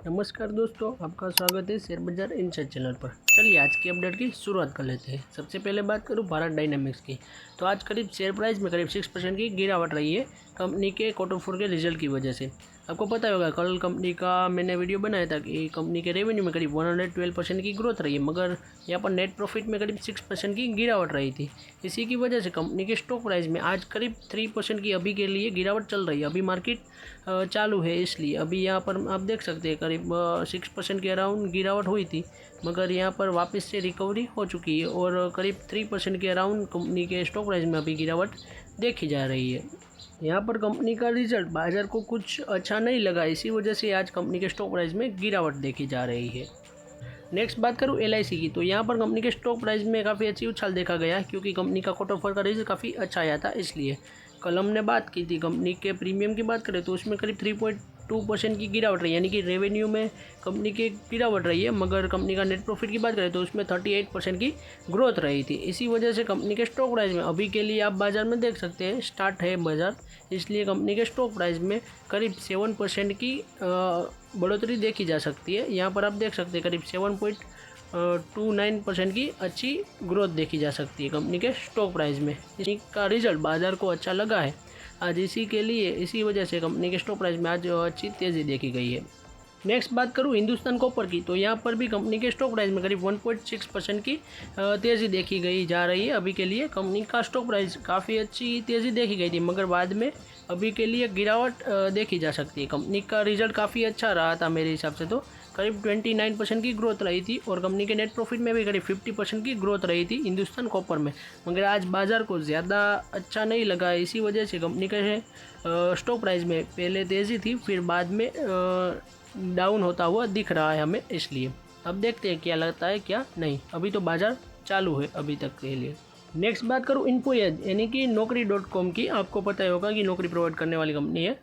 नमस्कार दोस्तों, आपका स्वागत है शेयर बाजार इनसाइड चैनल पर। चलिए आज की अपडेट की शुरुआत कर लेते हैं। सबसे पहले बात करूं भारत डायनामिक्स की, तो आज करीब शेयर प्राइस में करीब 6% की गिरावट रही है कंपनी के Q4 के रिजल्ट की वजह से। आपको पता होगा कल कंपनी का मैंने वीडियो बनाया था कि कंपनी के रेवेन्यू में करीब 112% की ग्रोथ रही है, मगर यहाँ पर नेट प्रॉफिट में करीब 6% की गिरावट रही थी। इसी की वजह से कंपनी के स्टॉक प्राइस में आज करीब 3% की अभी के लिए गिरावट चल रही है। अभी मार्केट चालू है, इसलिए अभी यहाँ पर आप देख सकते हैं करीब 6% के अराउंड गिरावट हुई थी, मगर यहाँ पर वापस से रिकवरी हो चुकी है और करीब 3% के अराउंड कंपनी के स्टॉक प्राइस में अभी गिरावट देखी जा रही है। यहाँ पर कंपनी का रिजल्ट बाजार को कुछ अच्छा नहीं लगा, इसी वजह से आज कंपनी के स्टॉक प्राइस में गिरावट देखी जा रही है। नेक्स्ट बात करूँ LIC की, तो यहाँ पर कंपनी के स्टॉक प्राइस में काफ़ी अच्छी उछाल देखा गया, क्योंकि कंपनी का Q4 का रिजल्ट काफ़ी अच्छा आया था। इसलिए कल हमने बात की थी कंपनी के प्रीमियम की बात करें तो उसमें करीब 3.2% की गिरावट रही, यानी कि रेवेन्यू में कंपनी की गिरावट रही है, मगर कंपनी का नेट प्रॉफिट की बात करें तो उसमें 38% की ग्रोथ रही थी। इसी वजह से कंपनी के स्टॉक प्राइस में अभी के लिए आप बाज़ार में देख सकते हैं स्टार्ट है बाज़ार, इसलिए कंपनी के स्टॉक प्राइस में करीब 7% की बढ़ोतरी देखी जा सकती है। यहाँ पर आप देख सकते हैं करीब 7.29% की अच्छी ग्रोथ देखी जा सकती है कंपनी के स्टॉक प्राइस में। इसका रिजल्ट बाज़ार को अच्छा लगा है आज, इसी वजह से कंपनी के स्टॉक प्राइस में आज अच्छी तेज़ी देखी गई है। नेक्स्ट बात करूँ हिंदुस्तान कॉपर की, तो यहाँ पर भी कंपनी के स्टॉक प्राइस में करीब 1.6% की तेज़ी देखी गई जा रही है। अभी के लिए कंपनी का स्टॉक प्राइस काफ़ी अच्छी तेज़ी देखी गई थी, मगर बाद में अभी के लिए गिरावट देखी जा सकती है। कंपनी का रिजल्ट काफ़ी अच्छा रहा था मेरे हिसाब से, तो करीब 29% की ग्रोथ रही थी और कंपनी के नेट प्रॉफिट में भी करीब 50% की ग्रोथ रही थी हिंदुस्तान कॉपर में, मगर आज बाज़ार को ज़्यादा अच्छा नहीं लगा। इसी वजह से कंपनी के स्टॉक प्राइस में पहले तेज़ी थी, फिर बाद में डाउन होता हुआ दिख रहा है हमें। इसलिए अब देखते हैं क्या लगता है क्या नहीं, अभी तो बाज़ार चालू है अभी तक के लिए। नेक्स्ट बात करूँ इन्फोएज यानी कि Naukri.com की, आपको पता ही होगा कि नौकरी प्रोवाइड करने वाली कंपनी है।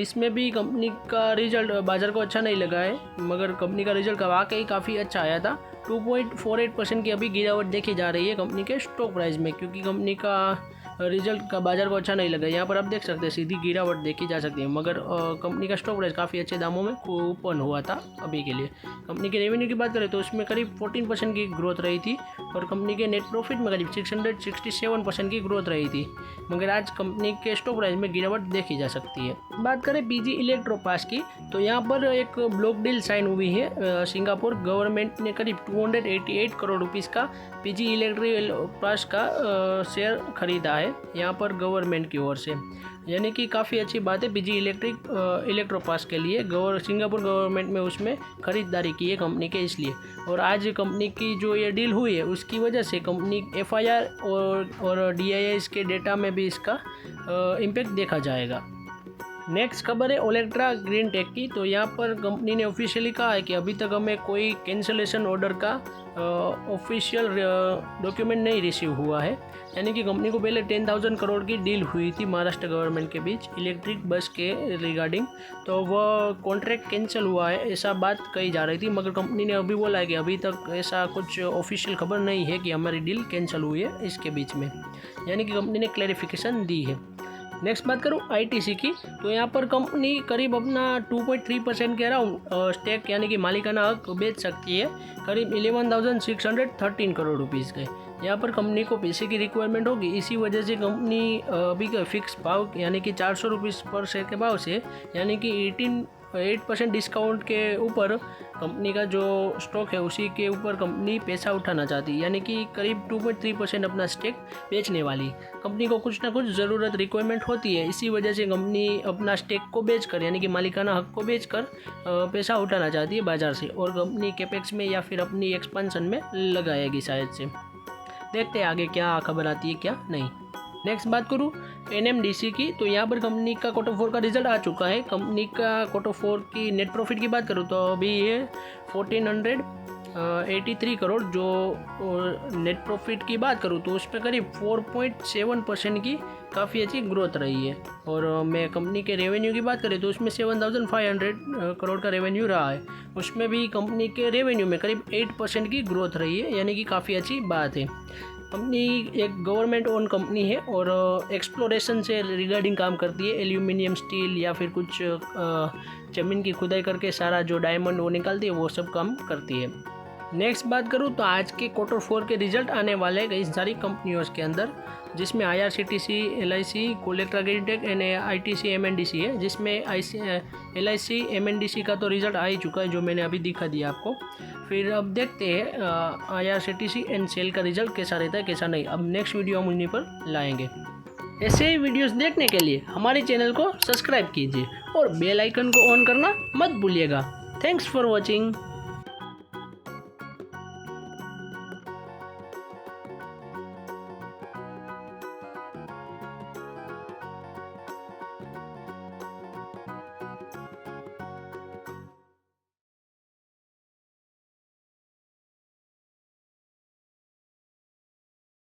इसमें भी कंपनी का रिजल्ट बाज़ार को अच्छा नहीं लगा है, मगर कंपनी का रिजल्ट वाकई काफ़ी अच्छा आया था। 2.48% की अभी गिरावट देखी जा रही है कंपनी के स्टॉक प्राइस में, क्योंकि कंपनी का रिजल्ट का बाज़ार को अच्छा नहीं लगा। यहाँ पर आप देख सकते हैं सीधी गिरावट देखी जा सकती है, मगर कंपनी का स्टॉक प्राइस काफ़ी अच्छे दामों में ओपन हुआ था अभी के लिए। कंपनी के रेवेन्यू की बात करें तो उसमें करीब 14% की ग्रोथ रही थी और कंपनी के नेट प्रॉफिट में करीब 667% की ग्रोथ रही थी, मगर आज कंपनी के स्टॉक प्राइस में गिरावट देखी जा सकती है। बात करें PG इलेक्ट्रोपास की, तो यहाँ पर एक ब्लॉक डील साइन हुई है। सिंगापुर गवर्नमेंट ने करीब 288 करोड़ रुपीज़ का PG इलेक्ट्रोपास का शेयर खरीदा है यहाँ पर गवर्नमेंट की ओर से, यानी कि काफ़ी अच्छी बात है PG इलेक्ट्रोपास के लिए। सिंगापुर गवर्नमेंट में उसमें ख़रीदारी की है कंपनी के, इसलिए। और आज कंपनी की जो ये डील हुई है उसकी वजह से कंपनी FIR और DIS के डेटा में भी इसका इम्पैक्ट देखा जाएगा। नेक्स्ट खबर है ओलेक्ट्रा ग्रीन टेक की, तो यहाँ पर कंपनी ने ऑफिशियली कहा है कि अभी तक हमें कोई कैंसिलेशन ऑर्डर का ऑफिशियल डॉक्यूमेंट नहीं रिसीव हुआ है, यानी कि कंपनी को पहले 10,000 करोड़ की डील हुई थी महाराष्ट्र गवर्नमेंट के बीच इलेक्ट्रिक बस के रिगार्डिंग, तो वह कॉन्ट्रैक्ट कैंसिल हुआ है ऐसा बात कही जा रही थी, मगर कंपनी ने अभी बोला है कि अभी तक ऐसा कुछ ऑफिशियल खबर नहीं है कि हमारी डील कैंसिल हुई है इसके बीच में, यानी कि कंपनी ने क्लैरिफिकेशन दी है। नेक्स्ट बात करूँ ITC की, तो यहाँ पर कंपनी करीब अपना 2.3% के अराउंड स्टेक यानी कि मालिकाना हक बेच सकती है, करीब 11,613 करोड़ रुपीज़ के। यहाँ पर कंपनी को पैसे की रिक्वायरमेंट होगी, इसी वजह से कंपनी अभी का फिक्स भाव यानी कि 400 रुपीज़ पर शेयर के भाव से, यानी कि 8% डिस्काउंट के ऊपर कंपनी का जो स्टॉक है उसी के ऊपर कंपनी पैसा उठाना चाहती है, यानी कि करीब 2.3% अपना स्टेक बेचने वाली। कंपनी को कुछ ना कुछ ज़रूरत रिक्वायरमेंट होती है, इसी वजह से कंपनी अपना स्टेक को बेचकर यानी कि मालिकाना हक को बेचकर पैसा उठाना चाहती है बाज़ार से, और कंपनी कैपेक्स में या फिर अपनी एक्सपेंशन में लगाएगी शायद से। देखते हैं आगे क्या खबर आती है क्या नहीं। नेक्स्ट बात करूँ NMDC की, तो यहाँ पर कंपनी का Q4 का रिजल्ट आ चुका है। कंपनी का Q4 की नेट प्रॉफिट की बात करूँ तो अभी ये 1483 करोड़, जो नेट प्रॉफिट की बात करूँ तो उसमें करीब 4.7% की काफ़ी अच्छी ग्रोथ रही है। और मैं कंपनी के रेवेन्यू की बात करें तो उसमें 7,500 करोड़ का रेवेन्यू रहा है, उसमें भी कंपनी के रेवेन्यू में करीब 8% की ग्रोथ रही है, यानी कि काफ़ी अच्छी बात है। कंपनी एक गवर्नमेंट ओन कंपनी है और एक्सप्लोरेशन से रिगार्डिंग काम करती है। एल्यूमिनियम, स्टील या फिर कुछ ज़मीन की खुदाई करके सारा जो डायमंड वो निकालती है, वो सब काम करती है। नेक्स्ट बात करूँ तो आज के Q4 के रिजल्ट आने वाले हैं कई सारी कंपनियों के अंदर, जिसमें IRCTC, LIC, कोलेक्ट्रा एग्रीटेक एंड ITC MNDC है। जिसमें LIC MNDC का तो रिज़ल्ट आ ही चुका है, जो मैंने अभी दिखा दिया आपको। फिर अब देखते हैं IRCTC एंड सेल का रिज़ल्ट कैसा रहता है कैसा नहीं। अब नेक्स्ट वीडियो हम उन्हीं पर लाएंगे। ऐसे ही वीडियोस देखने के लिए हमारे चैनल को सब्सक्राइब कीजिए और बेल आइकन को ऑन करना मत भूलिएगा। Thanks for watching.